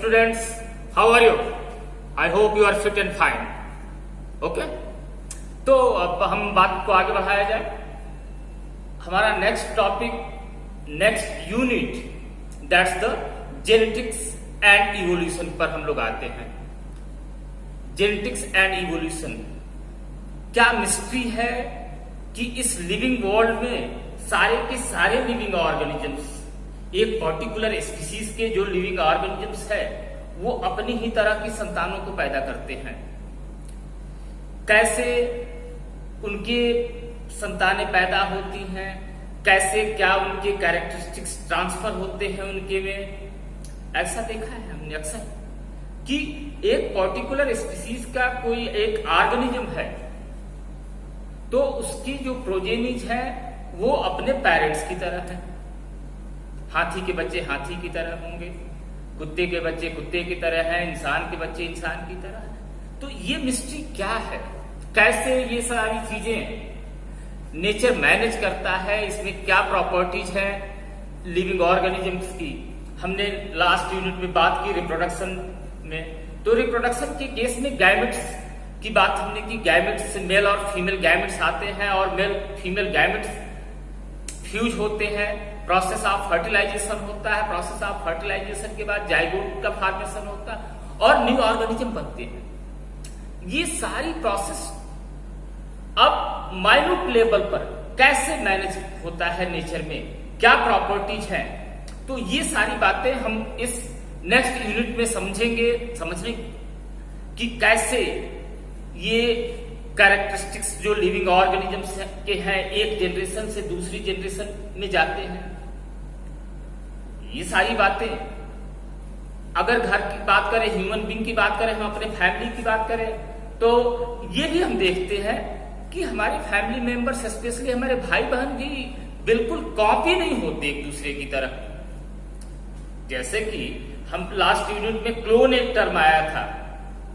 students, how are you? I hope you are fit and fine. Okay? तो अब हम बात को आगे बढ़ाया जाए. हमारा next topic, next unit, that's the genetics and evolution पर हम लोग आते हैं. जेनेटिक्स एंड इवोल्यूशन क्या मिस्ट्री है कि इस लिविंग वर्ल्ड में सारे के सारे लिविंग ऑर्गेनिजम्स, एक पर्टिकुलर स्पीसीज के जो लिविंग ऑर्गेनिजम्स है वो अपनी ही तरह की संतानों को पैदा करते हैं. कैसे उनके संतानें पैदा होती हैं, कैसे क्या उनके कैरेक्टरिस्टिक्स ट्रांसफर होते हैं उनके में, ऐसा देखा है हमने अक्सर कि एक पर्टिकुलर स्पीसीज का कोई एक ऑर्गेनिज्म है तो उसकी जो प्रोजेनिज है वो अपने पेरेंट्स की तरह है. हाथी के बच्चे हाथी की तरह होंगे, कुत्ते के बच्चे कुत्ते की तरह हैं, इंसान के बच्चे इंसान की तरह हैं. तो ये मिस्ट्री क्या है, कैसे ये सारी चीजें नेचर मैनेज करता है, इसमें क्या प्रॉपर्टीज है लिविंग ऑर्गेनिजम्स की. हमने लास्ट यूनिट में बात की रिप्रोडक्शन में, तो रिप्रोडक्शन के केस में गैमेट्स की बात हमने की. गैमेट्स से मेल और फीमेल गैमेट्स आते हैं और मेल फीमेल गैमेट्स फ्यूज होते हैं. प्रोसेस ऑफ फर्टिलाइजेशन होता है, प्रोसेस ऑफ फर्टिलाइजेशन के बाद जाइगोट का फॉर्मेशन होता है और न्यू ऑर्गेनिज्म बनते हैं. ये सारी प्रोसेस अब माइन्यूट लेवल पर कैसे मैनेज होता है नेचर में, क्या प्रॉपर्टीज हैं, तो ये सारी बातें हम इस नेक्स्ट यूनिट में समझने कि कैसे ये कैरेक्टरिस्टिक्स जो लिविंग ऑर्गेनिजम्स के हैं एक जनरेशन से दूसरी जनरेशन में जाते हैं. ये सारी बातें अगर घर की बात करें, ह्यूमन बीइंग की बात करें, हम अपने फैमिली की बात करें, तो ये भी हम देखते हैं कि हमारे फैमिली मेंबर्स, स्पेशली हमारे भाई बहन भी बिल्कुल कॉपी नहीं होते एक दूसरे की तरह. जैसे कि हम लास्ट यूनिट में क्लोन एक टर्म आया था,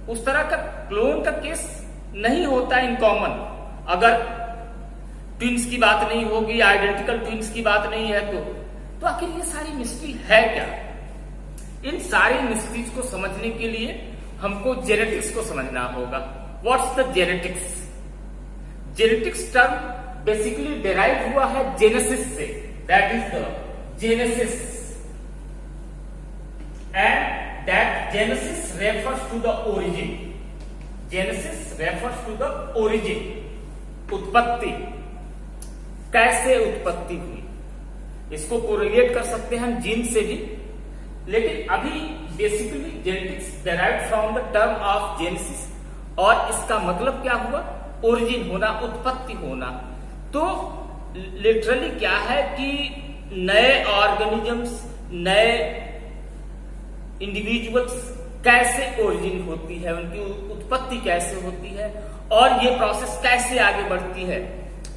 उस तरह का क्लोन का केस नहीं होता इन कॉमन. अगर ट्विंस की बात नहीं होगी, आइडेंटिकल ट्विंस की बात नहीं है, तो आखिर ये सारी मिस्ट्री है क्या. इन सारी मिस्ट्रीज को समझने के लिए हमको जेनेटिक्स को समझना होगा. What's the genetics? Genetics term basically derive हुआ है जेनेसिस से, that is the genesis, and that genesis refers to the origin. Genesis refers to the origin, उत्पत्ति, कैसे उत्पत्ति हुई. इसको कोरिलेट कर सकते हैं हम जीन से भी, लेकिन अभी basically genetics derived from the term of genesis, और इसका मतलब क्या हुआ, ओरिजिन होना, उत्पत्ति होना. तो लिटरली क्या है कि नए ऑर्गेनिजम्स, नए इंडिविजुअल्स कैसे ओरिजिन होती है, उनकी उत्पत्ति कैसे होती है और ये प्रोसेस कैसे आगे बढ़ती है.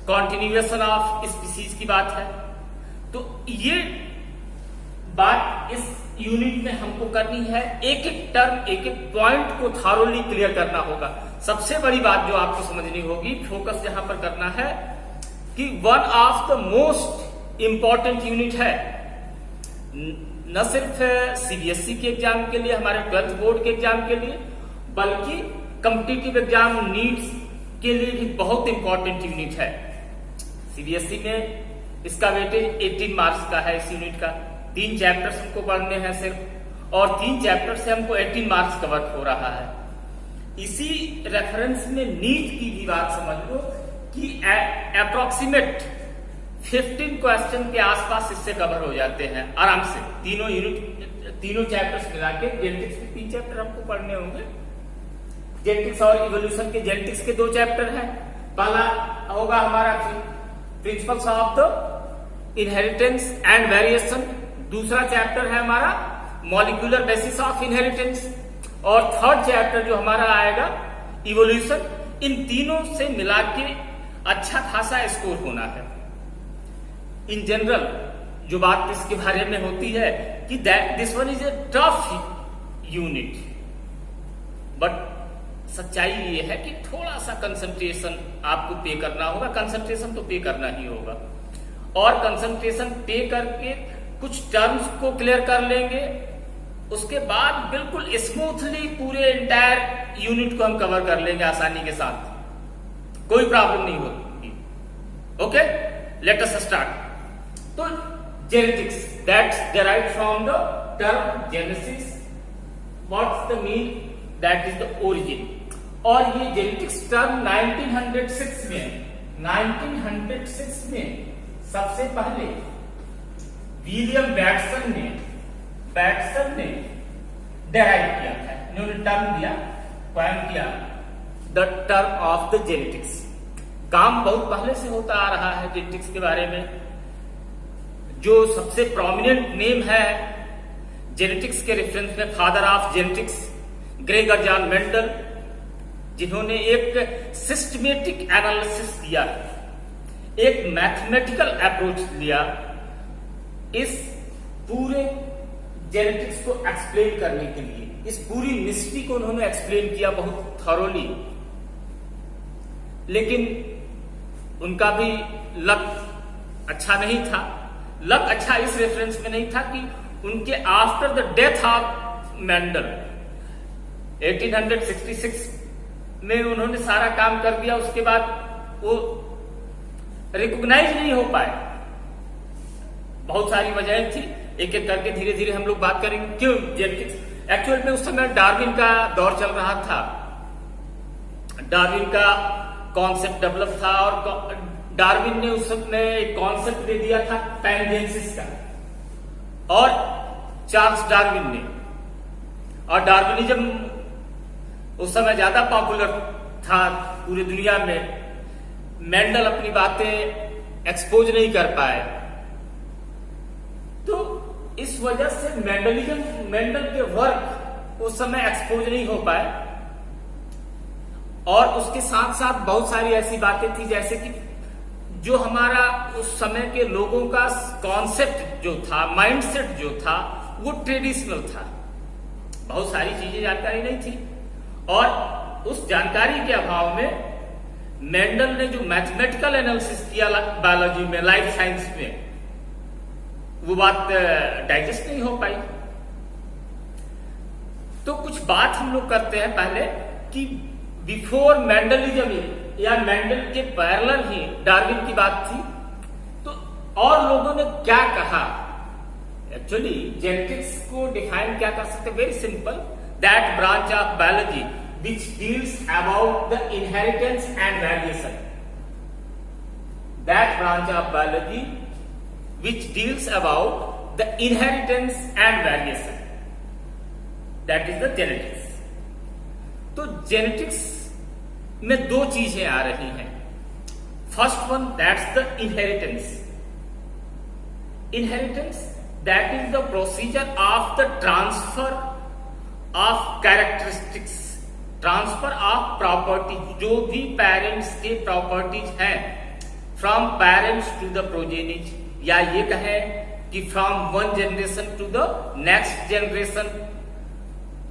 कॉन्टिन्यूएशन ऑफ स्पीसीज की बात है. तो ये बात इस यूनिट में हमको करनी है. एक एक टर्म, एक एक पॉइंट को थारोली क्लियर करना होगा. सबसे बड़ी बात जो आपको समझनी होगी, फोकस यहां पर करना है कि one of the most important unit है, न सिर्फ सीबीएसई के एग्जाम के लिए, हमारे 12th बोर्ड के एग्जाम के लिए, बल्कि कॉम्पिटिटिव एग्जाम नीट्स के लिए भी बहुत इंपॉर्टेंट यूनिट है. सीबीएसई में इसका वेटेज 18 मार्क्स का है. इस यूनिट का 3 चैप्टर्स हमको पढ़ने हैं सिर्फ, और 3 चैप्टर से हमको 18 मार्क्स कवर हो रहा है. इसी रेफरेंस में नीट की भी बात समझ लो कि अप्रोक्सीमेट 15 क्वेश्चन के आसपास इससे कवर हो जाते हैं आराम से. तीनों यूनिट, तीनों चैप्टर्स मिला के, जेनेटिक्स के 3 चैप्टर हमको पढ़ने होंगे. जेनेटिक्स और इवोल्यूशन के जेनेटिक्स के 2 चैप्टर हैं. पहला होगा हमारा principles of the inheritance and variation, दूसरा चैप्टर है हमारा मॉलिक्यूलर बेसिस ऑफ इनहेरिटेंस, और थर्ड चैप्टर जो हमारा आएगा इवोल्यूशन. इन तीनों से मिला के अच्छा खासा स्कोर होना है. इन जनरल जो बात इसके बारे में होती है कि this one is a tough unit, but सच्चाई ये है कि थोड़ा सा कंसंट्रेशन आपको पे करना होगा. कंसंट्रेशन तो पे करना ही होगा, और कंसंट्रेशन पे करके कुछ टर्म्स को क्लियर कर लेंगे उसके बाद बिल्कुल स्मूथली पूरे इंटायर यूनिट को हम कवर कर लेंगे आसानी के साथ, कोई प्रॉब्लम नहीं होगी। Okay, let us start. तो genetics that's derived from the term genesis, what's the mean, that is the origin. और ये जेनेटिक्स टर्म 1906 में सबसे पहले विलियम बैटसन ने डेराइव किया था, इन्होंने टर्म दिया, कॉइन किया the term of the genetics. काम बहुत पहले से होता आ रहा है जेनेटिक्स के बारे में। जो सबसे प्रोमिनेंट नेम है जेनेटिक्स के रेफरेंस में, father of genetics Gregor John Mendel, जिन्होंने एक सिस्टमेटिक एनालिसिस दिया, एक मैथमेटिकल अप्रोच लिया इस पूरे जेनेटिक्स को एक्सप्लेन करने के लिए। इस पूरी मिस्ट्री को उन्होंने एक्सप्लेन किया बहुत थॉरोली। लेकिन उनका भी लक अच्छा नहीं था। लक अच्छा इस रेफरेंस में नहीं था कि उनके after the death of Mendel 1866 में उन्होंने सारा काम कर दिया, उसके बाद वो रिकॉग्नाइज नहीं हो पाए। बहुत सारी वजह थी, एक एक करके धीरे धीरे हम लोग बात करेंगे क्यों जेनेटिक्स। एक्चुअल में उस समय डार्विन का दौर चल रहा था, डार्विन का कॉन्सेप्ट डेवलप था, और डार्विन ने उस समय एक कॉन्सेप्ट दे दिया था पैनजेनेसिस का, और चार्ल्स डार्विन ने। और डार्विनिज्म उस समय ज्यादा पॉपुलर था पूरी दुनिया में। मेंडल अपनी बातें एक्सपोज नहीं कर पाए, तो इस वजह से मेंडल के वर्क उस समय एक्सपोज नहीं हो पाए। और उसके साथ साथ बहुत सारी ऐसी बातें थी, जैसे कि जो हमारा उस समय के लोगों का कॉन्सेप्ट जो था, माइंडसेट जो था, वो ट्रेडिशनल था। बहुत सारी चीजें जानकारी नहीं थी, और उस जानकारी के अभाव में मेंडल ने जो मैथमेटिकल एनालिसिस किया बायोलॉजी में, लाइफ साइंस में, वो बात डाइजेस्ट नहीं हो पाई। तो कुछ बात हम लोग करते हैं पहले कि बिफोर मेंडलिज्म या मेंडल के पैरेलल ही डार्विन की बात थी, तो और लोगों ने क्या कहा। एक्चुअली जेनेटिक्स को डिफाइन क्या कर सकते, very simple, that branch of biology which deals about the inheritance and variation. That branch of biology which deals about the inheritance and variation. That is the genetics. तो genetics में दो चीजें आ रही हैं। First one, that's the inheritance. Inheritance that is the procedure of the transfer of characteristics, transfer of properties, जो भी parents के प्रॉपर्टीज हैं, from parents to the progenies, या ये कहें कि from one generation to the next generation.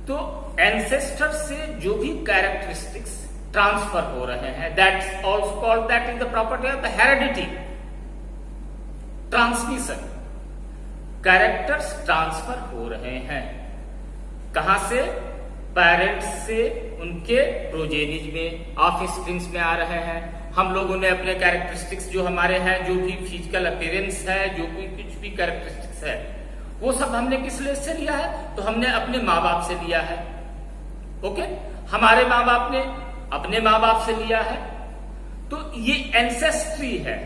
तो ancestor से जो भी कैरेक्टरिस्टिक्स ट्रांसफर हो रहे हैं, that's also called, that is the property of the heredity, transmission. Characters transfer हो रहे हैं कहां से, पेरेंट्स से उनके प्रोजेनिज में, ऑफ स्प्रिंग्स में आ रहे हैं। हम लोगों ने अपने कैरेक्टरिस्टिक्स जो हमारे हैं, जो भी फिजिकल अपीयरेंस है, जो भी कुछ भी कैरेक्टरिस्टिक्स है, वो सब हमने किस लिए से लिया है, तो हमने अपने माँ बाप से लिया है। ओके, हमारे माँ बाप ने अपने माँ बाप से लिया है, तो ये एंसेस्ट्री है।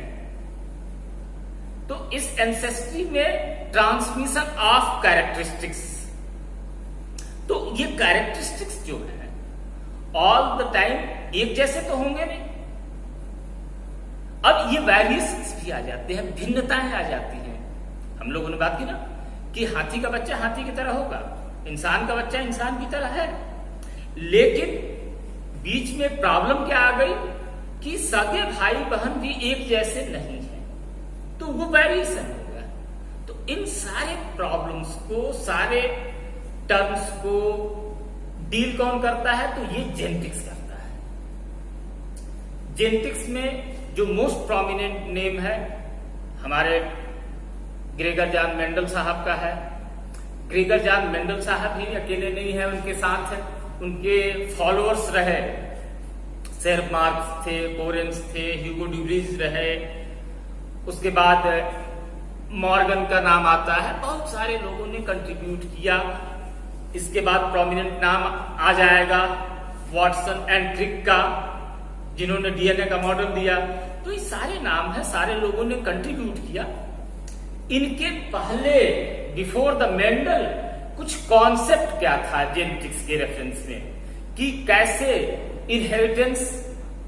तो इस एंसेस्ट्री में ट्रांसमिशन ऑफ कैरेक्टरिस्टिक्स, तो ये कैरेक्टरिस्टिक्स जो है ऑल द टाइम एक जैसे तो होंगे नहीं। अब ये वेरिएशंस भी आ जाते हैं, भिन्नताएं आ जाती हैं। हम लोगों ने बात की ना कि हाथी का बच्चा हाथी की तरह होगा, इंसान का बच्चा इंसान की तरह है, लेकिन बीच में प्रॉब्लम क्या आ गई कि सगे भाई बहन भी एक जैसे नहीं है, तो वो वेरिएशन हो गया। तो इन सारे प्रॉब्लम्स को, सारे टर्म्स को डील कौन करता है, तो ये जेनेटिक्स करता है। जेनेटिक्स में जो मोस्ट प्रोमिनेंट नेम है हमारे ग्रेगर जॉन मेंडल साहब का है, ग्रेगर जॉन मेंडल साहब भी अकेले नहीं है, उनके साथ उनके फॉलोअर्स रहे, सेल्फ मार्क्स थे, कोरेंस थे, ह्यूगो ड्यूब्रिज रहे, उसके बाद मॉर्गन का नाम आता है। बहुत सारे लोगों ने कंट्रीब्यूट किया। इसके बाद प्रोमिनेंट नाम आ जाएगा वॉटसन एंड क्रिक का, जिन्होंने डीएनए का मॉडल दिया। तो ये सारे नाम है, सारे लोगों ने कंट्रीब्यूट किया। इनके पहले बिफोर द मेंडल कुछ कॉन्सेप्ट क्या था जेनेटिक्स के रेफरेंस में, कि कैसे इनहेरिटेंस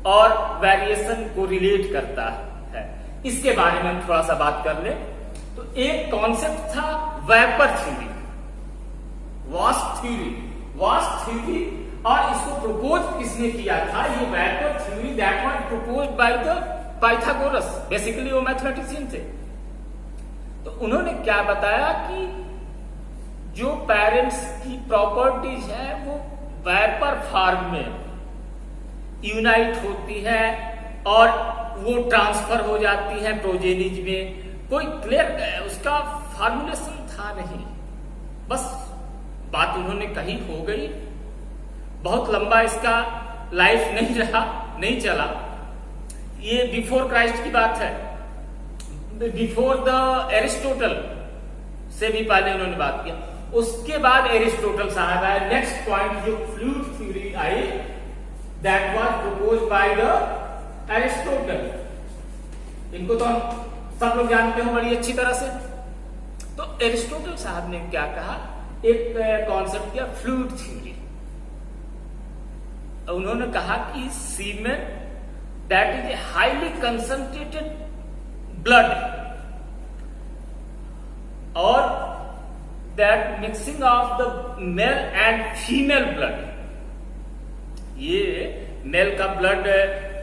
और वेरिएशन को रिलेट करता है, इसके बारे में हम थोड़ा सा बात कर ले। तो एक कॉन्सेप्ट था वेपर थ्योरी, वास्ट थ्योरी, और इसको प्रपोज किसने किया था? ये vapour theory that was proposed by the Pythagoras. Basically वो मैथमेटिशियन थे। तो उन्होंने क्या बताया कि जो पेरेंट्स की प्रॉपर्टीज है वो वेपर फॉर्म में यूनाइट होती है और वो ट्रांसफर हो जाती है प्रोजेनिज में। कोई क्लियर उसका फॉर्मुलेशन था नहीं, बस बात उन्होंने कही हो गई। बहुत लंबा इसका लाइफ नहीं रहा, नहीं चला। ये बिफोर क्राइस्ट की बात है, बिफोर द एरिस्टोटल से भी पहले उन्होंने बात किया। उसके बाद एरिस्टोटल साहब आए। नेक्स्ट पॉइंट जो fluid theory I, that was proposed by the Aristotle. इनको तो हम सब लोग जानते हो बड़ी अच्छी तरह से। तो एरिस्टोटल साहब ने क्या कहा, एक कॉन्सेप्ट किया फ्लूइड थ्योरी। उन्होंने कहा कि semen that is a highly concentrated blood और that mixing of the male and female blood, ये मेल का ब्लड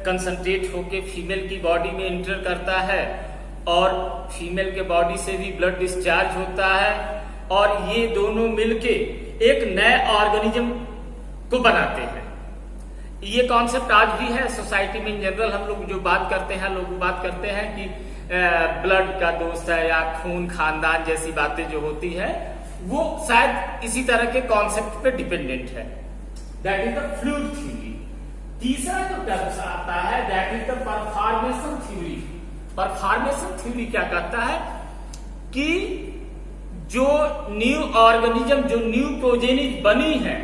कंसंट्रेट होके फीमेल की बॉडी में एंटर करता है और फीमेल के बॉडी से भी ब्लड डिस्चार्ज होता है, और ये दोनों मिलके एक नए ऑर्गेनिज्म को बनाते हैं। ये कॉन्सेप्ट आज भी है सोसाइटी में। इन जनरल हम लोग जो बात करते हैं, लोग बात करते हैं कि ब्लड का दोस्त है या खून खानदान जैसी बातें जो होती है, वो शायद इसी तरह के कॉन्सेप्ट पे डिपेंडेंट है। That is the fluid theory. तीसरा जो टर्म आता है that is the preformation theory. Preformation theory क्या कहता है कि जो न्यू ऑर्गेनिज्म, जो न्यू प्रोजेनिज बनी है,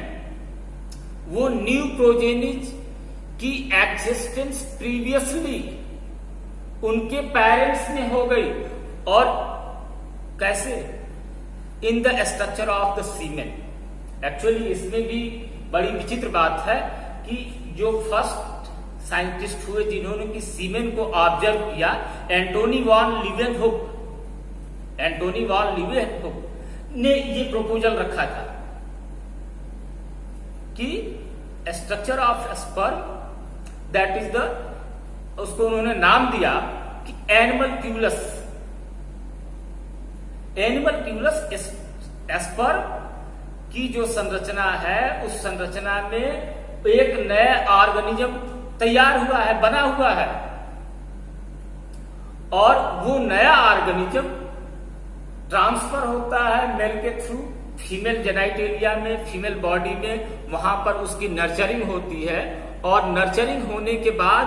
वो न्यू प्रोजेनिज की एग्जिस्टेंस प्रीवियसली उनके पेरेंट्स में हो गई। और कैसे? In the structure of the semen. Actually इसमें भी बड़ी विचित्र बात है कि जो फर्स्ट साइंटिस्ट हुए जिन्होंने कि सीमेन को ऑब्जर्व किया, एंटोनी वॉन लीवेनहुक ने ये प्रपोजल रखा था कि structure of sperm that is the, उसको उन्होंने नाम दिया कि animal tubules. Animal tubules sperm की जो संरचना है, उस संरचना में एक नया ऑर्गेनिज्म तैयार हुआ है, बना हुआ है, और वो नया ऑर्गेनिज्म ट्रांसफर होता है मेल के थ्रू फीमेल जेनाइटेलिया में, फीमेल बॉडी में। वहां पर उसकी नर्चरिंग होती है, और नर्चरिंग होने के बाद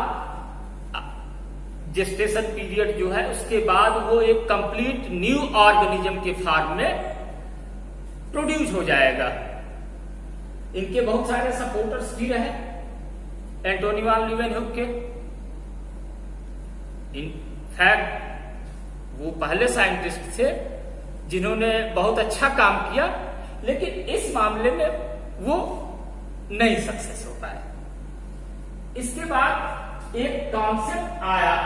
जेस्टेशन पीरियड जो है, उसके बाद वो एक कंप्लीट न्यू ऑर्गेनिज्म के फॉर्म में प्रोड्यूस हो जाएगा। इनके बहुत सारे सपोर्टर्स भी रहे एंटोनी वॉन लीवेनहुक के। इनफैक्ट वो पहले साइंटिस्ट थे जिन्होंने बहुत अच्छा काम किया, लेकिन इस मामले में वो नहीं सक्सेस हो पाए। इसके बाद एक कॉन्सेप्ट आया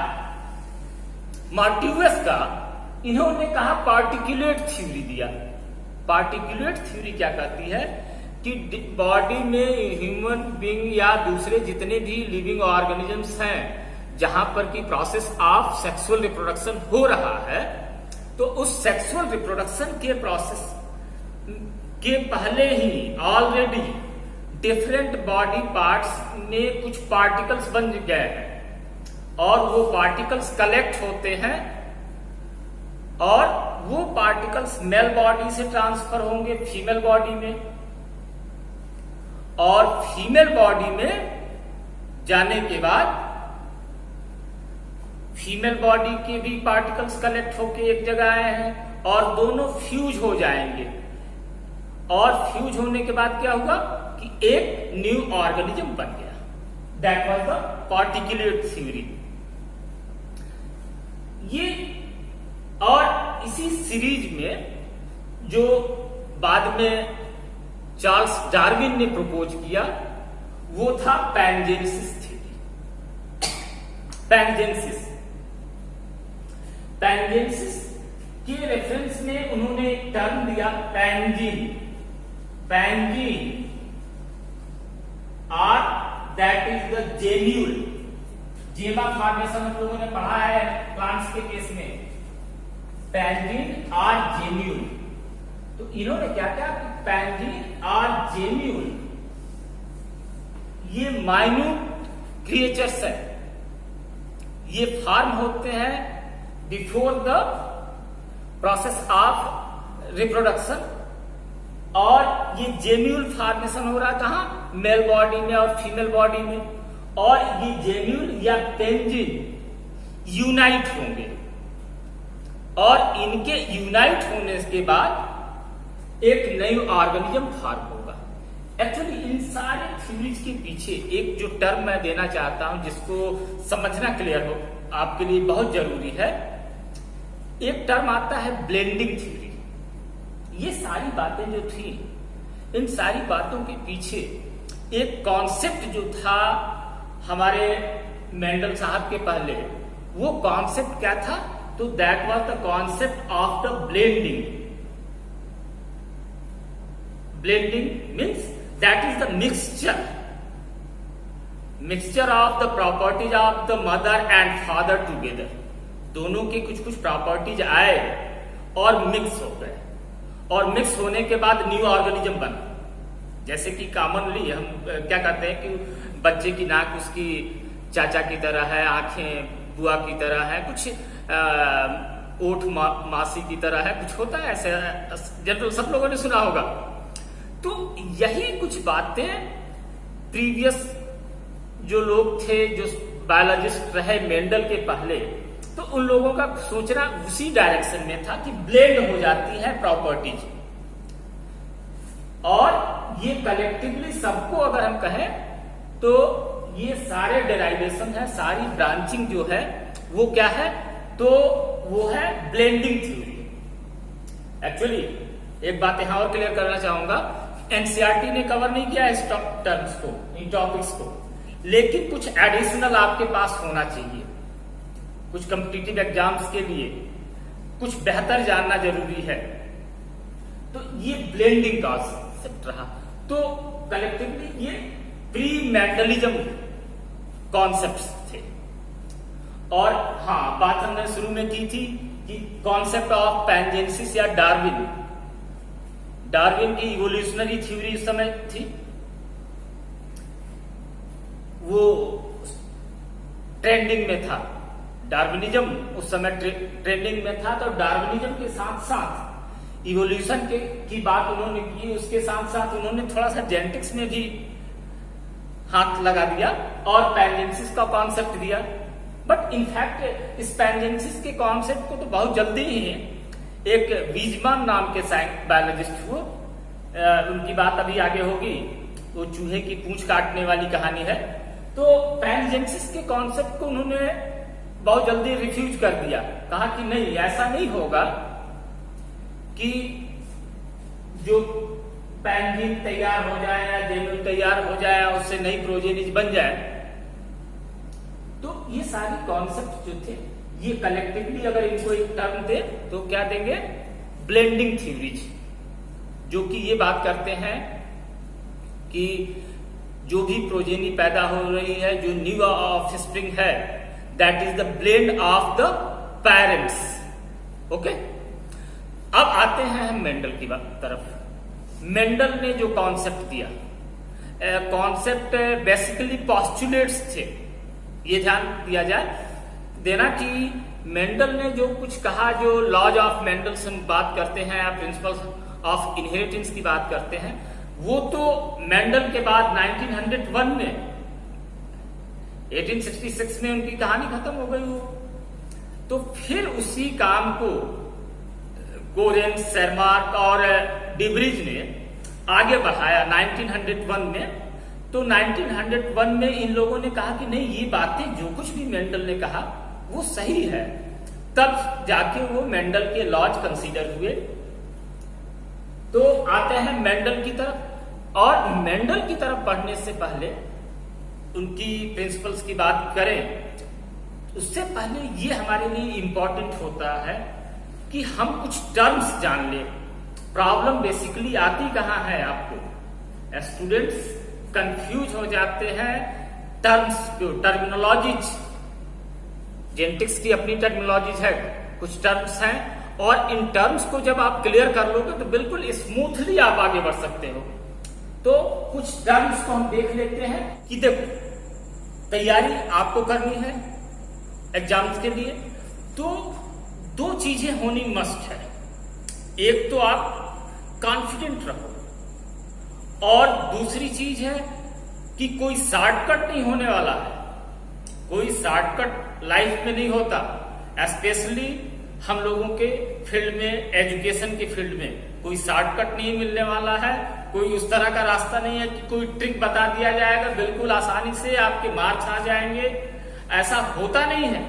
मार्ट्यूवस का। इन्होंने कहा पार्टिकुलेट थ्योरी दिया। पार्टिकुलेट थ्योरी क्या कहती है कि बॉडी में ह्यूमन बीइंग या दूसरे जितने भी लिविंग ऑर्गेनिजम्स हैं, जहां पर की प्रोसेस ऑफ सेक्सुअल रिप्रोडक्शन हो रहा है, तो उस सेक्सुअल रिप्रोडक्शन के प्रोसेस के पहले ही ऑलरेडी डिफरेंट बॉडी पार्ट्स में कुछ पार्टिकल्स बन गए हैं, और वो पार्टिकल्स कलेक्ट होते हैं और वो पार्टिकल्स मेल बॉडी से ट्रांसफर होंगे फीमेल बॉडी में, और फीमेल बॉडी में जाने के बाद फीमेल बॉडी के भी पार्टिकल्स कलेक्ट होके एक जगह आए हैं और दोनों फ्यूज हो जाएंगे, और फ्यूज होने के बाद क्या हुआ कि एक न्यू ऑर्गेनिज्म बन गया। That was the particulate theory. ये और इसी सीरीज में जो बाद में चार्ल्स डार्विन ने प्रपोज किया वो था पैनजेनेसिस थ्योरी। पैनजेनेसिस के रेफरेंस में उन्होंने एक टर्म दिया पैनजीन आर, दैट इज द जेन्यूल। जेमा फॉर्मेशन हम लोगों ने पढ़ा है प्लांट्स के केस में, पैनजीन आर जेन्यूल। तो इन्होंने क्या किया कि पैनजीन आर जेन्यूल ये माइन्यूट क्रिएचर्स है, ये फॉर्म होते हैं before the process of reproduction, और ये जेन्यूल फॉर्मेशन हो रहा कहां, मेल बॉडी में और फीमेल बॉडी में, और ये जेन्यूल या पेंजिन यूनाइट होंगे, और इनके यूनाइट होने के बाद एक नई ऑर्गेनिज्म फॉर्म होगा। एक्चुअली इन सारे थ्योरीज के पीछे एक जो टर्म मैं देना चाहता हूं जिसको समझना क्लियर हो आपके लिए बहुत जरूरी है, एक टर्म आता है ब्लेंडिंग थ्योरी। ये सारी बातें जो थी, इन सारी बातों के पीछे एक कॉन्सेप्ट जो था हमारे मेंडल साहब के पहले, वो कॉन्सेप्ट क्या था, तो that was the concept of the blending. Blending means that is the mixture of the properties of the mother and father together. दोनों के कुछ कुछ प्रॉपर्टीज आए और मिक्स हो गए, और मिक्स होने के बाद न्यू ऑर्गेनिज्म बना। जैसे कि कॉमनली हम क्या करते हैं कि बच्चे की नाक उसकी चाचा की तरह है, आंखें बुआ की तरह है, कुछ ओठ मासी की तरह है, कुछ होता है ऐसे, जनरल सब लोगों ने सुना होगा। तो यही कुछ बातें प्रीवियस जो लोग थे, जो बायोलॉजिस्ट रहे मेंडल के पहले, तो उन लोगों का सोचना उसी डायरेक्शन में था कि ब्लेंड हो जाती है प्रॉपर्टीज, और ये कलेक्टिवली सबको अगर हम कहें तो ये सारे डेराइवेशन है, सारी ब्रांचिंग जो है वो क्या है, तो वो है ब्लेंडिंग थ्योरी। एक्चुअली एक बात यहां और क्लियर करना चाहूंगा, एनसीईआरटी ने कवर नहीं किया इस टर्म्स को, इन टॉपिक्स को, लेकिन कुछ एडिशनल आपके पास होना चाहिए। कुछ कॉम्पिटिटिव एग्जाम्स के लिए कुछ बेहतर जानना जरूरी है। तो ये ब्लेंडिंग कॉन्सेप्ट रहा। तो कलेक्टिवली ये प्री मेंडलिज्म कॉन्सेप्ट्स थे। और हाँ, बात हमने शुरू में की थी कि कॉन्सेप्ट ऑफ पैनजेनेसिस या डार्विन की इवोल्यूशनरी थ्योरी उस समय थी, वो ट्रेंडिंग में था। डार्विनिज्म उस समय ट्रेंडिंग में था, तो डार्विनिज्म के साथ साथ इवोल्यूशन की बात उन्होंने की, उसके साथ साथ उन्होंने थोड़ा सा जेनेटिक्स में भी हाथ लगा दिया और पैनजेनेसिस का कॉन्सेप्ट दिया। बट इनफैक्ट इस पैनजेनेसिस के कॉन्सेप्ट को तो बहुत जल्दी ही एक वीजमान नाम के बायोलॉजिस्ट हुए, उनकी बात अभी आगे होगी, वो चूहे की पूंछ काटने वाली कहानी है। तो पैनजेनेसिस के कॉन्सेप्ट को उन्होंने बहुत जल्दी रिफ्यूज कर दिया, कहा कि नहीं, ऐसा नहीं होगा कि जो पैनजीन तैयार हो जाए या जेन्यूल तैयार हो जाए उससे नई प्रोजेनिज बन जाए। तो ये सारी कॉन्सेप्ट जो थे, ये कलेक्टिवली अगर इनको एक टर्म दे तो क्या देंगे, ब्लेंडिंग थ्योरीज, जो कि ये बात करते हैं कि जो भी प्रोजेनी पैदा हो रही है, जो न्यू ऑफस्प्रिंग है, that is the blend of the parents. Okay, अब आते हैं हम मेंडल की तरफ। मेंडल ने जो कॉन्सेप्ट दिया, कॉन्सेप्ट बेसिकली पॉस्टुलेट्स थे। ये ध्यान दिया जाए देना कि मेंडल ने जो कुछ कहा, जो लॉज ऑफ मेंडल्सन बात करते हैं या प्रिंसिपल्स ऑफ इनहेरिटेंस की बात करते हैं, वो तो मेंडल के बाद 1901 में 1866 में उनकी कहानी खत्म हो गई। वो तो फिर उसी काम को कोरेन, सेरमार्क और डिब्रिज ने आगे बढ़ाया 1901 में। तो 1901 में इन लोगों ने कहा कि नहीं, ये बातें जो कुछ भी मेंडल ने कहा वो सही है। तब जाके वो मेंडल के लॉज कंसीडर हुए। तो आते हैं मेंडल की तरफ, और मेंडल की तरफ पढ़ने से पहले उनकी प्रिंसिपल्स की बात करें, उससे पहले ये हमारे लिए इंपॉर्टेंट होता है कि हम कुछ टर्म्स जान लें। प्रॉब्लम बेसिकली आती कहां है आपको, स्टूडेंट्स कंफ्यूज हो जाते हैं टर्म्स को, टर्मिनोलॉजीज। जेनेटिक्स की अपनी टर्मिनोलॉजीज है, कुछ टर्म्स हैं, और इन टर्म्स को जब आप क्लियर कर लोगे तो बिल्कुल स्मूथली आप आगे बढ़ सकते हो। तो कुछ टर्म्स को हम देख लेते हैं कि देखो, तैयारी आपको करनी है एग्जाम्स के लिए, तो दो चीजें होनी मस्ट है। एक तो आप कॉन्फिडेंट रहो, और दूसरी चीज है कि कोई शॉर्टकट नहीं होने वाला है। कोई शॉर्टकट लाइफ में नहीं होता, स्पेशली हम लोगों के फील्ड में, एजुकेशन के फील्ड में कोई शॉर्टकट नहीं मिलने वाला है। कोई उस तरह का रास्ता नहीं है कि कोई ट्रिक बता दिया जाएगा, बिल्कुल आसानी से आपके मार्क्स आ जाएंगे, ऐसा होता नहीं है।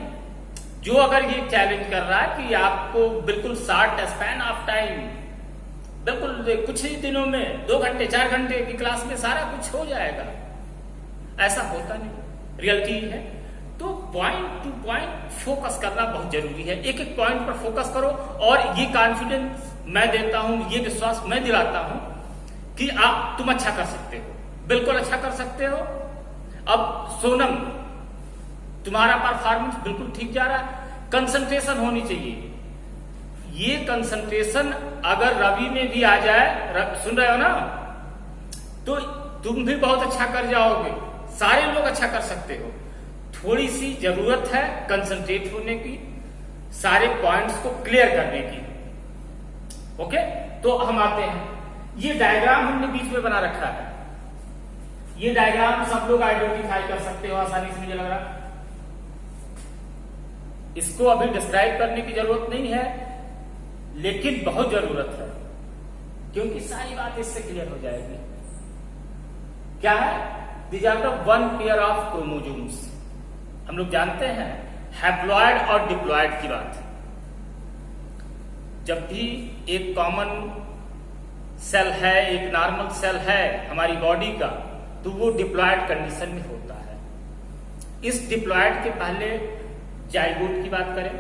जो अगर ये चैलेंज कर रहा है कि आपको बिल्कुल शॉर्ट स्पैन ऑफ टाइम, बिल्कुल कुछ ही दिनों में 2 घंटे 4 घंटे की क्लास में सारा कुछ हो जाएगा, ऐसा होता नहीं, रियलिटी है। तो पॉइंट टू पॉइंट फोकस करना बहुत जरूरी है। एक एक पॉइंट पर फोकस करो, और ये कॉन्फिडेंस मैं देता हूं, ये विश्वास मैं दिलाता हूं कि तुम अच्छा कर सकते हो, बिल्कुल अच्छा कर सकते हो। अब सोनम, तुम्हारा परफॉर्मेंस बिल्कुल ठीक जा रहा है, कंसंट्रेशन होनी चाहिए। ये कंसंट्रेशन अगर रवि में भी आ जाए, सुन रहे हो ना, तो तुम भी बहुत अच्छा कर जाओगे, सारे लोग अच्छा कर सकते हो। थोड़ी सी जरूरत है कंसंट्रेट होने की, सारे पॉइंट्स को क्लियर करने की। ओके, तो हम आते हैं, ये डायग्राम हमने बीच में बना रखा है। ये डायग्राम सब लोग आइडेंटिफाई कर सकते हो आसानी से, मुझे लग रहा। इसको अभी डिस्क्राइब करने की जरूरत नहीं है, लेकिन बहुत जरूरत है, क्योंकि सारी बात इससे क्लियर हो जाएगी। क्या है? These are the 1 pair of chromosomes. हम लोग जानते हैं हैप्लॉयड और डिप्लॉयड की बात। जब भी एक कॉमन सेल है, एक नॉर्मल सेल है हमारी बॉडी का, तो वो डिप्लॉयड कंडीशन में होता है। इस डिप्लॉयड के पहले जाइगोट की बात करें,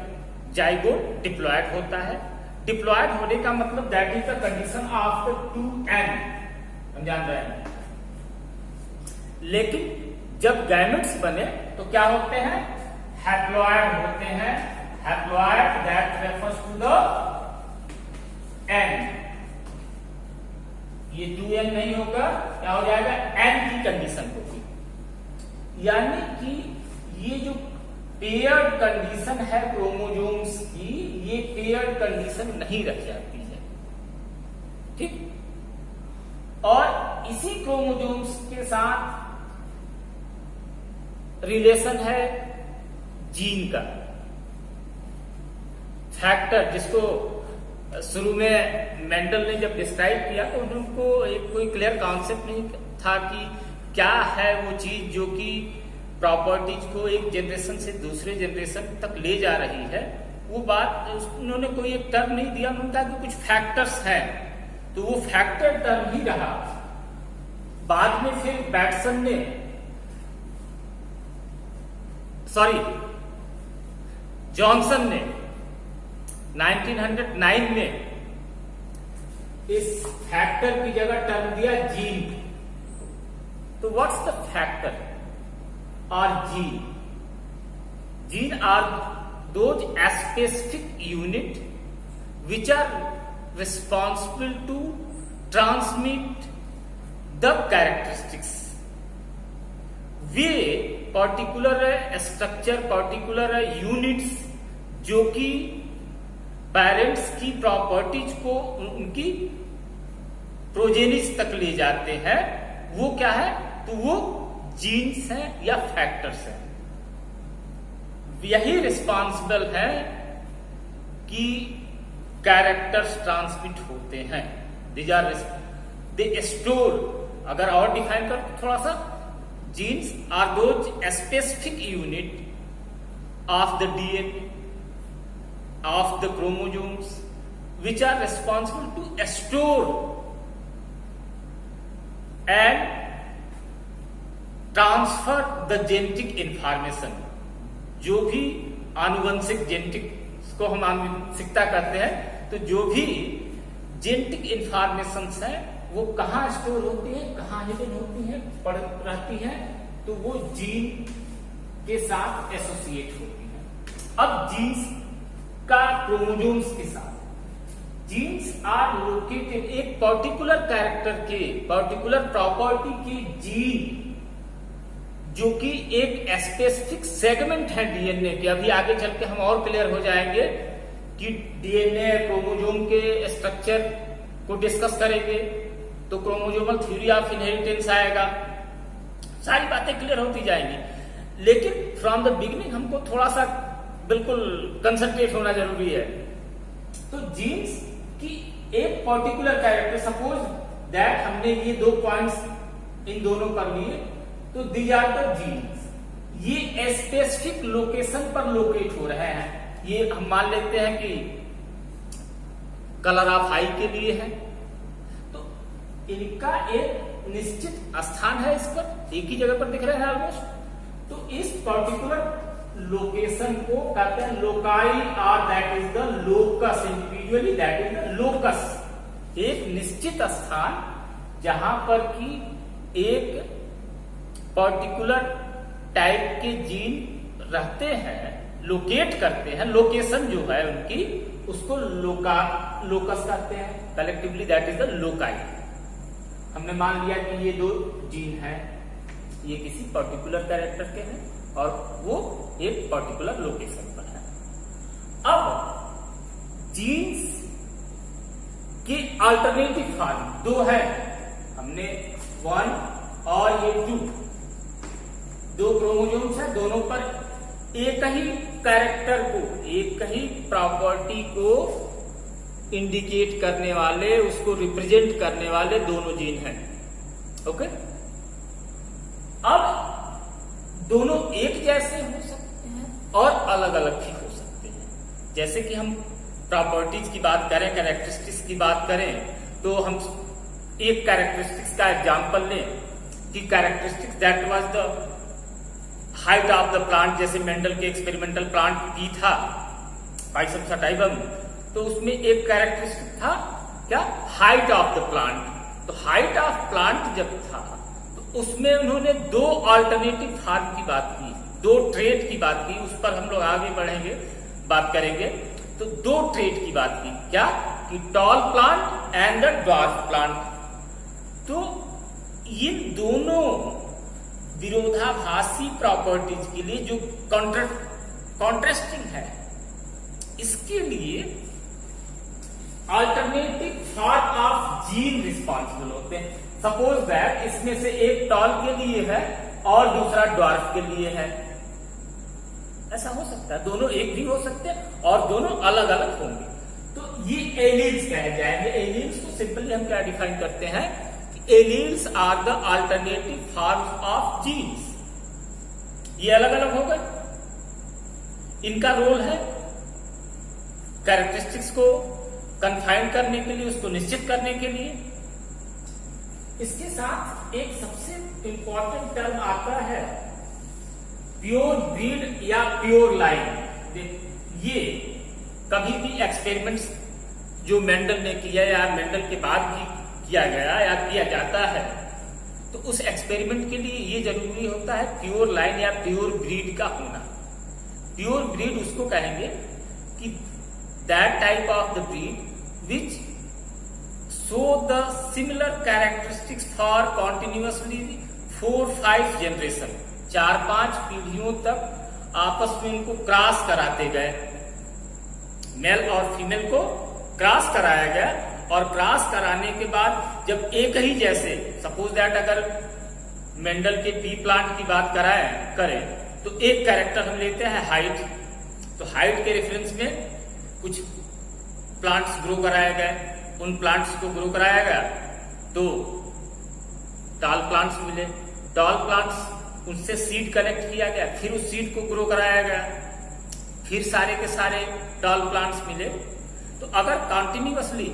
जाइगोट डिप्लॉयड होता है। डिप्लॉयड होने का मतलब that is the condition of the 2n, हम जान रहे हैं। लेकिन जब गैमेट्स बने तो क्या होते हैं? हैप्लॉयड होते हैं। Haploid that refers to the n। ये 2n नहीं होगा, क्या हो जाएगा? n की कंडीशन होगी। यानी कि ये जो पेयर्ड कंडीशन है क्रोमोसोम्स की, ये पेयर्ड कंडीशन नहीं रख जाती है, ठीक। और इसी क्रोमोसोम्स के साथ रिलेशन है जीन का, फैक्टर, जिसको शुरू में मेंडल ने जब डिस्क्राइब किया तो उनको एक कोई क्लियर कॉन्सेप्ट नहीं था कि क्या है वो चीज जो कि प्रॉपर्टीज को एक जनरेशन से दूसरे जनरेशन तक ले जा रही है। वो बात उन्होंने कोई एक टर्म नहीं दिया, उन्होंने कहा कि कुछ फैक्टर्स हैं, तो वो फैक्टर टर्म ही रहा। बाद में फिर बैटसन ने, जॉनसन ने 1909 में इस फैक्टर की जगह टर्म दिया जीन। तो व्हाट्स द फैक्टर और gene? Gene are those specific unit which are responsible to transmit the characteristics। वे पर्टिकुलर स्ट्रक्चर, पर्टिकुलर यूनिट्स जो कि पेरेंट्स की प्रॉपर्टीज को उनकी प्रोजेनिस तक ले जाते हैं, वो क्या है? तो वो जीन्स है या फैक्टर्स है। यही रिस्पॉन्सिबल है कि कैरेक्टर्स ट्रांसमिट होते हैं। दीज आर दे स्टोर, अगर और डिफाइन कर थोड़ा सा, genes are those specific unit of the DNA of the chromosomes which are responsible to store and transfer the genetic information। जो भी आनुवंशिक जेनेटिक को हम आनुवंशिकता कहते हैं, तो जो भी जेनेटिक इंफॉर्मेशन है वो कहाँ स्टोर होती है, कहाँ हिडन होती है, पड़ रहती है, तो वो जीन के साथ एसोसिएट होती है। अब जीन्स का क्रोमोसोम्स के साथ, जीन्स आर लोकेटेड, एक पर्टिकुलर कैरेक्टर के, पर्टिकुलर प्रॉपर्टी के जीन जो कि एक स्पेसिफिक सेगमेंट है डीएनए के। अभी आगे चल के हम और क्लियर हो जाएंगे कि डीएनए क्रोमोसोम के स्ट्रक्चर को डिस्कस करेंगे तो क्रोमोसोमल थ्योरी ऑफ इनहेरिटेंस आएगा, सारी बातें क्लियर होती जाएंगी। लेकिन फ्रॉम द बिगिनिंग हमको थोड़ा सा बिल्कुल कंसंट्रेट होना जरूरी है। तो जीन्स की एक पर्टिकुलर कैरेक्टर, सपोज दैट हमने ये 2 पॉइंट्स इन दोनों कर लिए, तो दीज आर द जीन्स, ये स्पेसिफिक लोकेशन पर लोकेट हो रहे हैं। ये हम मान लेते हैं कि कलर ऑफ आई के लिए है, तो इनका एक निश्चित स्थान है, इस पर एक ही जगह पर दिख रहे हैं ऑलमोस्ट। तो इस पर्टिकुलर लोकेशन को कहते हैं लोकाई, और that is the locus, individually that is the locus, एक निश्चित स्थान जहां पर कि एक पर्टिकुलर टाइप के जीन रहते हैं, लोकेट करते हैं, लोकेशन जो है उनकी, उसको लोकस कहते हैं collectively, that is the loci. हमने मान लिया कि ये 2 जीन हैं, ये किसी पर्टिकुलर कैरेक्टर के हैं और वो एक पर्टिकुलर लोकेशन पर है। अब जीन्स के अल्टरनेटिव फॉर्म 2 है, हमने 1 और ये 2 क्रोमोसोम्स है, दोनों पर एक ही कैरेक्टर को, एक ही प्रॉपर्टी को इंडिकेट करने वाले, उसको रिप्रेजेंट करने वाले दोनों जीन हैं। ओके, अब दोनों एक जैसे हो सकते हैं और अलग अलग भी हो सकते हैं। जैसे कि हम प्रॉपर्टीज की बात करें, कैरेक्टरिस्टिक्स की बात करें, तो हम एक कैरेक्टरिस्टिक्स का एग्जांपल लें कि characteristics that was the height of the plant, जैसे मेंडल के एक्सपेरिमेंटल प्लांट की था पाइसम सटाइवम, तो उसमें एक कैरेक्टरिस्टिक था क्या, हाइट ऑफ द प्लांट। तो हाइट ऑफ प्लांट जब था तो उसमें उन्होंने 2 अल्टरनेटिव फॉर्म की बात की, 2 ट्रेट की बात की, उस पर हम लोग आगे बढ़ेंगे, बात करेंगे। तो 2 ट्रेट की बात की, क्या कि tall plant and the dwarf plant. तो ये दोनों विरोधाभासी प्रॉपर्टीज के लिए जो कॉन्ट्रास्टिंग है, इसके लिए alternative form of gene responsible होते हैं। सपोज दैट इसमें से एक टॉल के लिए है और दूसरा ड्वार्फ के लिए है, ऐसा हो सकता है, दोनों एक भी हो सकते हैं और दोनों अलग अलग होंगे। तो ये एलील्स कहे जाएंगे। एलील्स को सिंपली हम क्या डिफाइन करते हैं, alleles are the alternative forms of genes. ये अलग अलग हो गए, इनका रोल है कैरेक्टरिस्टिक्स को कन्फाइन करने के लिए, उसको निश्चित करने के लिए। इसके साथ एक सबसे इंपॉर्टेंट टर्म आता है प्योर ब्रीड या प्योर लाइन। ये कभी भी एक्सपेरिमेंट्स जो मेंडल ने किया या मेंडल के बाद भी किया गया या किया जाता है, तो उस एक्सपेरिमेंट के लिए ये जरूरी होता है प्योर लाइन या प्योर ब्रीड का होना। प्योर ब्रीड उसको कहेंगे कि that type of the breed which show the similar characteristics for continuously 4-5 generation, 4-5 पीढ़ियों तक आपस में इनको क्रॉस कराते गए, मेल और फीमेल को क्रॉस कराया गया, और क्रॉस कराने के बाद जब एक ही जैसे, सपोज दैट अगर मेंडल के पी प्लांट की बात करें तो एक कैरेक्टर हम लेते हैं हाइट। तो हाइट के रेफरेंस में कुछ प्लांट्स ग्रो कराया गया, उन प्लांट्स को ग्रो कराया गया तो टॉल प्लांट्स मिले। टॉल प्लांट्स, उनसे सीड कलेक्ट किया गया, फिर उस सीड को ग्रो कराया गया, फिर सारे के सारे टॉल प्लांट्स मिले। तो अगर कंटिन्यूअसली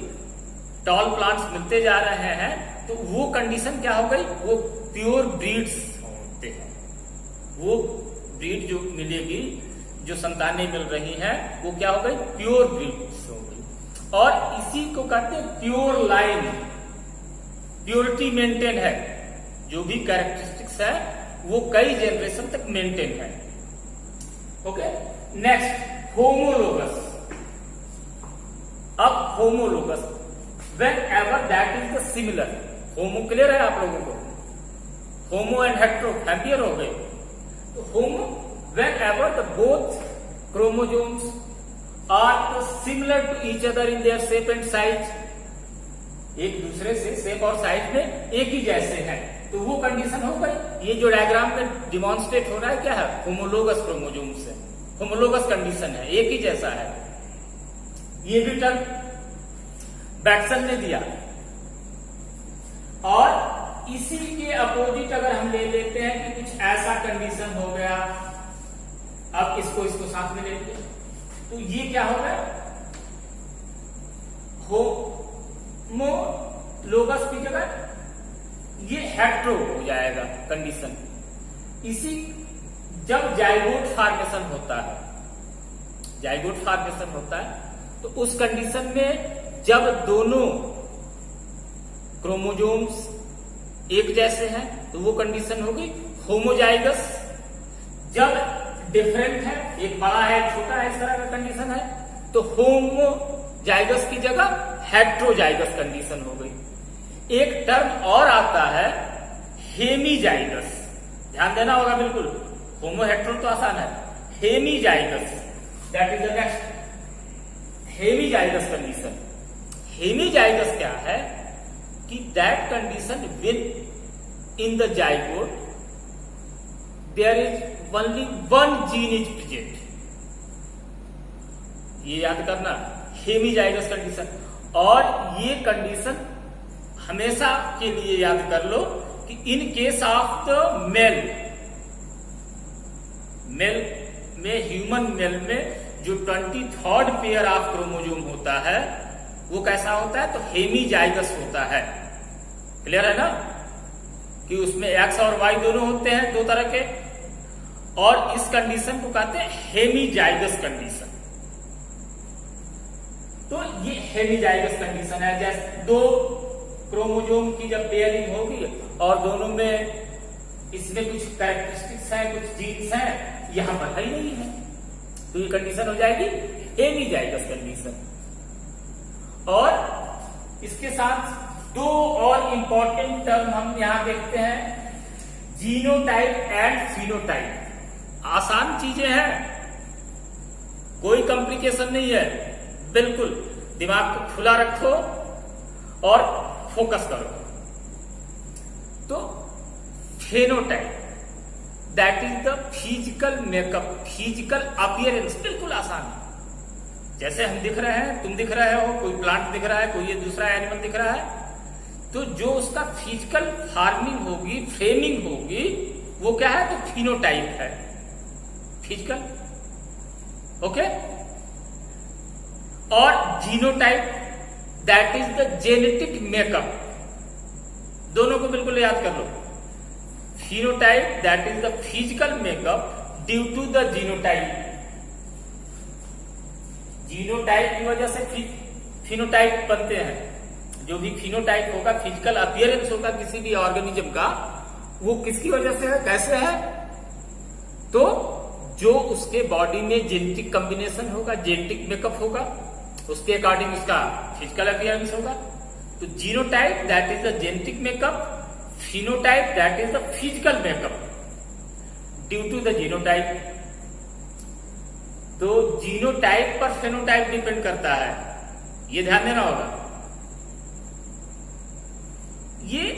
टॉल प्लांट्स मिलते जा रहे हैं तो वो कंडीशन क्या हो गई, वो प्योर ब्रीड्स होते हैं। वो ब्रीड जो मिलेगी, जो संतानें मिल रही हैं, वो क्या हो गई, प्योर ब्रीड्स हो गई। और इसी को कहते हैं प्योर लाइन, प्योरिटी मेंटेन है। जो भी कैरेक्टरिस्टिक्स है वो कई जनरेशन तक मेंटेन है। Okay, next homologous. अब homologous, whenever that is the similar. Homo clear है आप लोगों को, होमो एंड हेट्रो फैमिलियर हो गए। तो homo, whenever the both chromosomes are similar to each other in their shape and size, एक दूसरे से शेप और साइज में एक ही जैसे हैं, तो वो कंडीशन हो गई। ये जो डायग्राम में डिमॉन्स्ट्रेट हो रहा है क्या है, होमोलोगस क्रोमोजोम्स है, होमोलोगस कंडीशन है, एक ही जैसा है। ये भी टर्म बैटसन ने दिया। और इसी के अपोजिट अगर हम ले लेते हैं कि कुछ ऐसा कंडीशन हो गया, अब इसको साथ में लेते हैं तो ये क्या हो गया, होमोलोगस की जगह ये हेट्रो हो जाएगा कंडीशन। इसी जब जाइगोट फॉर्मेशन होता है, जाइगोट फॉर्मेशन होता है तो उस कंडीशन में जब दोनों क्रोमोजोम्स एक जैसे हैं तो वो कंडीशन होगी होमोजाइगस। जब डिफरेंट है, एक बड़ा है एक छोटा है, इस तरह का कंडीशन है तो होमोजाइगस की जगह हेट्रोजाइगस कंडीशन हो गई। एक टर्म और आता है हेमीजाइगस, ध्यान देना होगा बिल्कुल, होमो हेट्रो तो आसान है, hemizygous that is the next hemizygous condition. Hemizygous क्या है कि that condition when in the zygote there is only one gene is present, ये याद करना, हेमीजाइगस कंडीशन। और ये कंडीशन हमेशा के लिए याद कर लो कि in case of the male में, ह्यूमन मेल में जो 23rd पेयर ऑफ क्रोमोजोम होता है वो कैसा होता है, तो हेमीजाइगस होता है। क्लियर है ना कि उसमें एक्स और वाई दोनों होते हैं, दो तरह के, और इस कंडीशन को कहते हैं हेमीजाइगस कंडीशन। तो ये हेमीजाइगस कंडीशन है, जैसे दो क्रोमोजोम की जब पेयरिंग होगी और दोनों में इसमें कुछ कैरेक्टरिस्टिक्स हैं, कुछ जीन्स हैं, यहां पर है ही नहीं है, तो ये कंडीशन हो जाएगी हेमीजाइगस कंडीशन। और इसके साथ दो और इंपॉर्टेंट टर्म हम यहां देखते हैं, जीनोटाइप एंड फिनोटाइप। आसान चीजें हैं, कोई कॉम्प्लिकेशन नहीं है, बिल्कुल दिमाग को खुला रखो और फोकस करो। तो phenotype that is the physical makeup, physical appearance, बिल्कुल आसान है। जैसे हम दिख रहे हैं, तुम दिख रहे हो, कोई प्लांट दिख रहा है, कोई ये दूसरा एनिमल दिख रहा है, तो जो उसका फिजिकल फॉर्मिंग होगी, फ्रेमिंग होगी, वो क्या है, तो फिनोटाइप है, फिजिकल। ओके, और genotype that is the genetic makeup, दोनों को बिल्कुल याद कर लो। Phenotype that is the physical makeup due to the genotype, genotype की वजह से फिनोटाइप बनते हैं। जो भी फिनोटाइप होगा, फिजिकल अपीयरेंस होगा किसी भी ऑर्गेनिज्म का, वो किसकी वजह से है, कैसे है, तो जो उसके बॉडी में जेनेटिक कॉम्बिनेशन होगा, जेनेटिक मेकअप होगा, उसके अकॉर्डिंग उसका फिजिकल अपीयरेंस होगा। तो genotype that is the genetic makeup, phenotype that is the physical makeup due to the genotype. तो जीनोटाइप पर फेनोटाइप डिपेंड करता है, ये ध्यान देना होगा। ये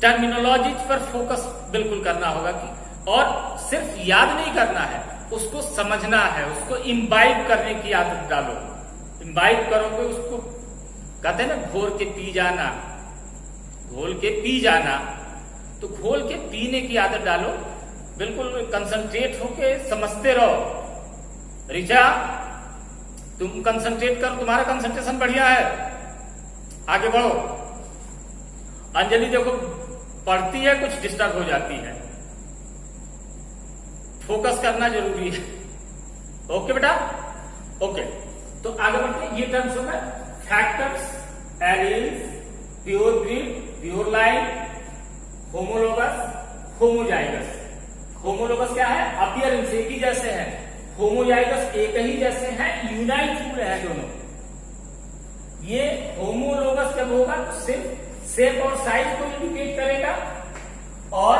टर्मिनोलॉजीज पर फोकस बिल्कुल करना होगा कि, और सिर्फ याद नहीं करना है, उसको समझना है, उसको इम्बाइब करने की आदत डालो। इम्बाइब करोगे उसको, कहते हैं ना घोर के पी जाना, घोल के पी जाना, तो घोल के पीने की आदत डालो। बिल्कुल कंसंट्रेट होके समझते रहो। रिचा, तुम कंसंट्रेट करो, तुम्हारा कंसंट्रेशन बढ़िया है, आगे बढ़ो। अंजलि देखो पढ़ती है, कुछ डिस्टर्ब हो जाती है, फोकस करना जरूरी है। ओके बेटा, ओके। तो आगे बढ़ते हैं। ये टर्म्स हो गए factors, alleles, pure breed, pure line, homologous, homozygous. Homologous क्या है? अपीयरेंस एक ही जैसे हैं। होमोजाइगस एक ही जैसे हैं, यूनाइट हुए हैं दोनों। ये होमोलोगस जब होगा तो सिर्फ शेप और साइज को इंडिकेट करेगा, और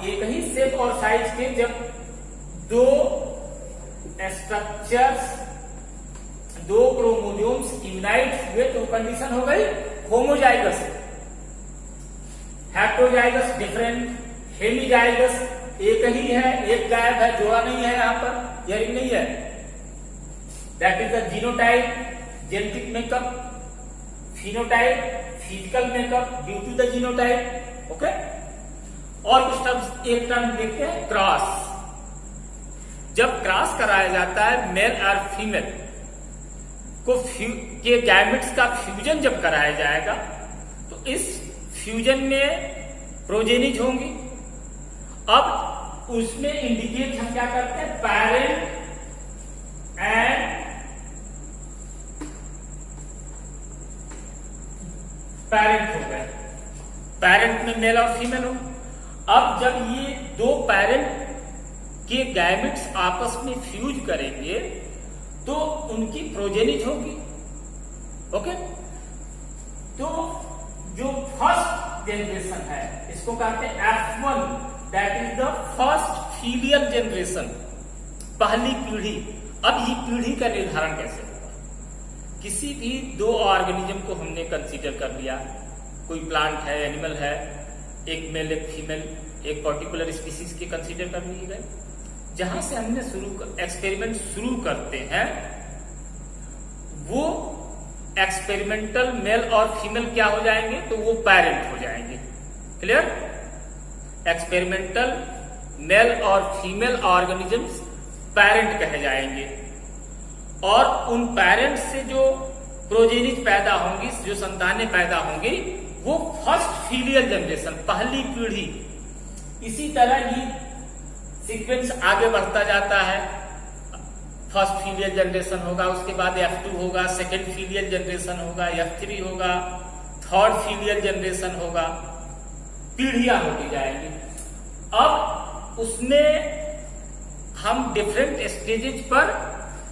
एक ही शेप और साइज के जब दो स्ट्रक्चर्स, दो क्रोमोसोम्स यूनाइट हुए तो कंडीशन हो गई होमोजाइगस। हेटेरोजाइगस डिफरेंट, हेमिजाइगस एक ही है, एक गायब है, जोड़ा नहीं है, यहां पर यही नहीं है। That is the genotype, genetic makeup, phenotype, physical makeup due to the genotype. Okay, और कुछ टर्म्स, एक टर्म देखते हैं क्रॉस। जब क्रॉस कराया जाता है मेल और फीमेल को के गैमेट्स का फ्यूजन जब कराया जाएगा, तो इस फ्यूजन में प्रोजेनिज होंगी। अब उसमें इंडिकेट हम क्या करते हैं? पेरेंट एंड पेरेंट हो गए, पेरेंट में मेल और फीमेल हो। अब जब ये दो पेरेंट के गैमेट्स आपस में फ्यूज करेंगे तो उनकी प्रोजेनिज होगी। ओके, तो जो फर्स्ट जनरेशन है इसको कहते हैं F1, that is the first filial generation, पहली पीढ़ी। अब ये पीढ़ी का निर्धारण कैसे होगा? किसी भी दो ऑर्गेनिज्म को हमने कंसीडर कर लिया, कोई प्लांट है, एनिमल है, एक मेल एक फीमेल, एक पर्टिकुलर स्पीसीज के कंसीडर कर लिए गए। जहां से हमने एक्सपेरिमेंट शुरू करते हैं, वो एक्सपेरिमेंटल मेल और फीमेल क्या हो जाएंगे? तो वो पेरेंट हो जाएंगे। क्लियर? एक्सपेरिमेंटल मेल और फीमेल ऑर्गेनिजम्स पेरेंट कहे जाएंगे, और उन पेरेंट से जो प्रोजेनिज पैदा होंगी, जो संतानें पैदा होंगी, वो फर्स्ट फीलियल जनरेशन, पहली पीढ़ी। इसी तरह ये सीक्वेंस आगे बढ़ता जाता है। फर्स्ट फीलियल जनरेशन होगा, उसके बाद F2 होगा, सेकेंड फीलियल जनरेशन होगा, F3 होगा, थर्ड फीलियल जनरेशन होगा, पीढ़ियां होती जाएंगी। अब उसमें हम डिफरेंट स्टेजेस पर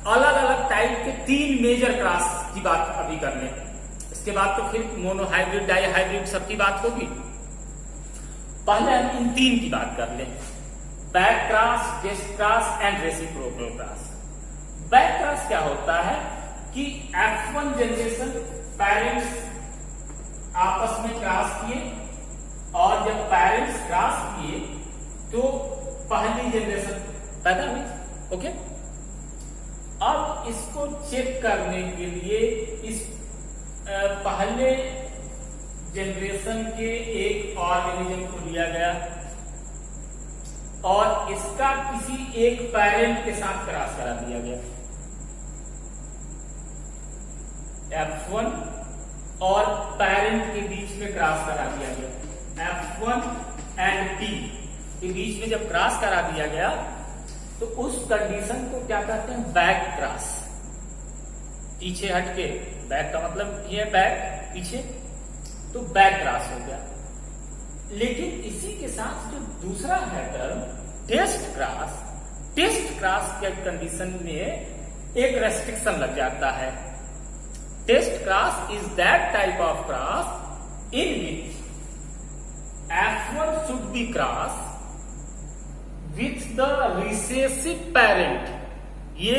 अलग अलग टाइप के 3 मेजर क्रॉस की बात अभी कर लें। इसके बाद तो फिर मोनोहाइब्रिड, डाईहाइब्रिड सबकी बात होगी। पहले हम इन 3 की बात कर लें, back cross, test cross and reciprocal cross. Back cross क्या होता है कि F1 जनरेशन पेरेंट्स आपस में क्रॉस किए, और जब पेरेंट्स क्रॉस किए तो पहली जनरेशन पैदा हुई। ओके, अब इसको चेक करने के लिए इस पहले जनरेशन के एक ऑर्गेनिज्म को लिया गया और इसका किसी एक पेरेंट के साथ क्रॉस करा दिया गया। F1 और पेरेंट के बीच में क्रॉस करा दिया गया। F1 एंड T के बीच में जब क्रॉस करा दिया गया तो उस कंडीशन को क्या कहते हैं? Back cross. पीछे हटके, बैक का मतलब ये बैक, पीछे, तो बैक क्रॉस हो गया। लेकिन इसी के साथ जो दूसरा है term test cross, test cross के कंडीशन में एक रेस्ट्रिक्शन लग जाता है। Test cross is that type of cross in which F1 should be crossed with the recessive parent ये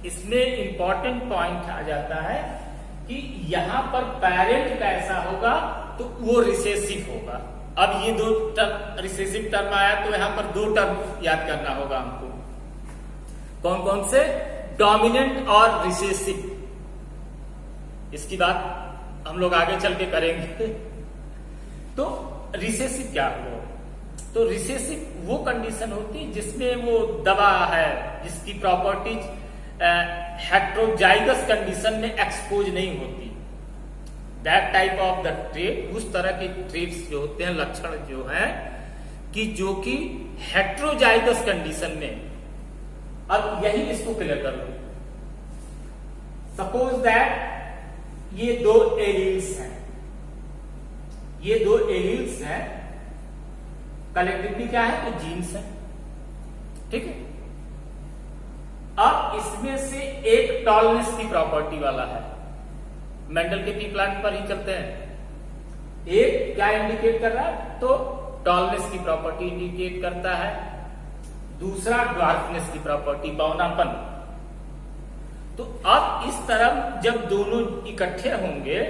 इसमें इंपॉर्टेंट पॉइंट आ जाता है कि यहां पर पेरेंट कैसा होगा तो वो रिसेसिव होगा। अब ये दो टर्म रिसेसिव टर्म आया तो यहां पर दो टर्म याद करना होगा हमको, कौन कौन से, डोमिनेंट और रिसेसिव। इसकी बात हम लोग आगे चल के करेंगे। तो रिसेसिव क्या हुआ, तो रिसेसिव वो कंडीशन होती है जिसमें वो दवा है जिसकी प्रॉपर्टीज हेट्रोजाइगस कंडीशन में एक्सपोज नहीं होती। That type of the trait, उस तरह के ट्रेट्स जो होते हैं, लक्षण जो है कि जो कि हेट्रोजाइगस कंडीशन में, अब यही इसको क्लियर कर लो। सपोज दैट ये दो एलील्स हैं, ये दो एलील्स हैं, कलेक्टिवली क्या है तो जीन्स है, ठीक है। अब इसमें से एक टॉलनेस की प्रॉपर्टी वाला है, मेंडल के पी प्लांट पर ही चलते हैं। एक क्या इंडिकेट कर रहा है तो टॉलनेस की प्रॉपर्टी इंडिकेट करता है, दूसरा ड्वार्फनेस की प्रॉपर्टी, बौनापन। तो अब इस तरह जब दोनों इकट्ठे होंगे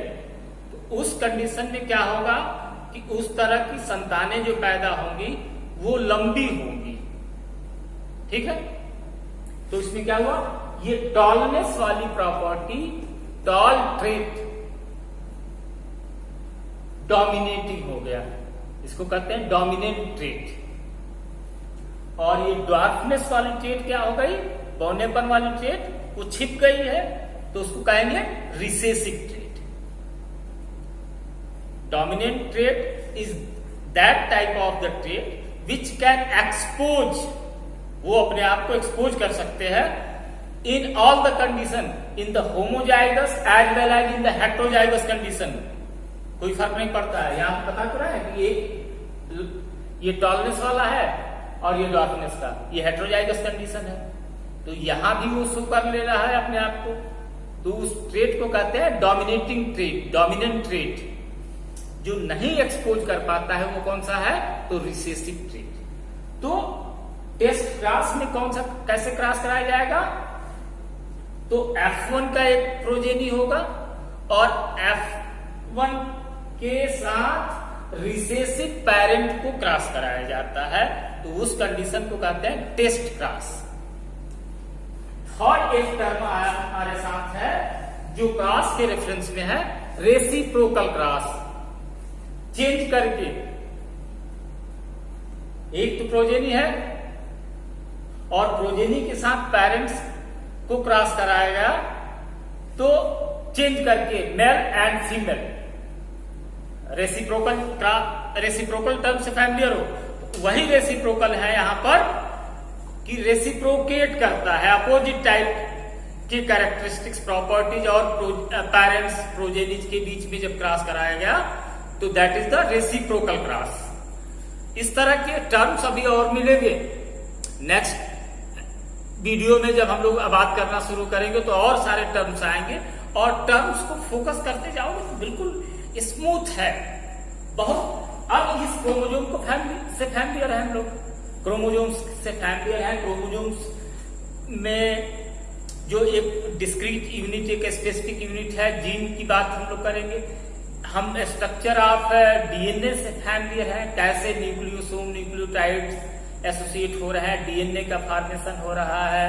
तो उस कंडीशन में क्या होगा कि उस तरह की संतानें जो पैदा होंगी वो लंबी होंगी, ठीक है। तो इसमें क्या हुआ, ये टॉलनेस वाली प्रॉपर्टी, टॉल ट्रेट डोमिनेटिंग हो गया, इसको कहते हैं डोमिनेंट ट्रेट। और ये ड्वार्फनेस वाली ट्रेट क्या हो गई, बौनेपन वाली ट्रेट वो छिप गई है, तो उसको कहेंगे recessive trait. Dominant trait is that type of the trait which can expose, वो अपने आप को एक्सपोज कर सकते हैं in all the condition, in the homozygous as well as in the heterozygous condition. कोई फर्क नहीं पड़ता है, यहां पता तो रहा है कि ये टॉलनेस वाला है और ये ड्वार्फनेस का, ये हेट्रोजाइगस कंडीशन है, तो यहां भी वो शो कर ले रहा है अपने आप को, तो उस ट्रेट को कहते हैं डोमिनेटिंग ट्रेट, डोमिनेंट ट्रेट। जो नहीं एक्सपोज कर पाता है वो कौन सा है तो रिसेसिव ट्रेट। तो टेस्ट क्रॉस में कौन सा, कैसे क्रॉस कराया जाएगा, तो F1 का एक प्रोजेनी होगा और F1 के साथ रिसेसिव पेरेंट को क्रॉस कराया जाता है, तो उस कंडीशन को कहते हैं टेस्ट क्रॉस। और एक टर्म हमारे साथ है जो क्रॉस के रेफरेंस में है, रेसिप्रोकल क्रॉस। चेंज करके, एक तो प्रोजेनी है और प्रोजेनी के साथ पेरेंट्स को क्रॉस कराया गया, तो चेंज करके mail and female, reciprocal term से फैमिलियर हो, वही रेसिप्रोकल है यहां पर कि रेसिप्रोकेट करता है अपोजिट टाइप की कैरेक्टरिस्टिक्स प्रॉपर्टीज और पेरेंट्स प्रोजेनीज के बीच में जब क्रॉस कराया गया तो that is the reciprocal cross. इस तरह के टर्म्स अभी और मिलेंगे नेक्स्ट वीडियो में, जब हम लोग बात करना शुरू करेंगे तो और सारे टर्म्स आएंगे, और टर्म्स को फोकस करते जाओगे तो बिल्कुल स्मूथ है बहुत। अब इस क्रोमोजोम को से फैमिलियर है हम लोग, क्रोमोजोम्स से फैमिलियर है। क्रोमोजोम्स में जो एक डिस्क्रीट यूनिट, एक स्पेसिफिक यूनिट है, जीन की बात हम लोग करेंगे। हम स्ट्रक्चर ऑफ डीएनए से फैमिलियर है, कैसे न्यूक्लियोसोम न्यूक्लियोटाइड्स एसोसिएट हो रहा है, डीएनए का फॉर्मेशन हो रहा है,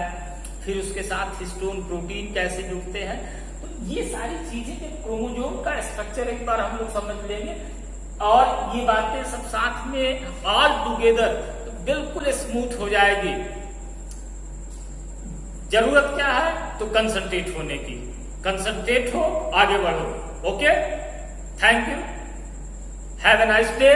फिर उसके साथ हिस्टोन प्रोटीन कैसे जुड़ते हैं। तो ये सारी चीजें जब क्रोमोजोम का स्ट्रक्चर एक बार हम लोग समझ लेंगे और ये बातें सब साथ में ऑल टुगेदर तो बिल्कुल स्मूथ हो जाएगी। जरूरत क्या है तो कंसंट्रेट होने की, कंसंट्रेट हो, आगे बढ़ो। Okay, thank you, have a nice day.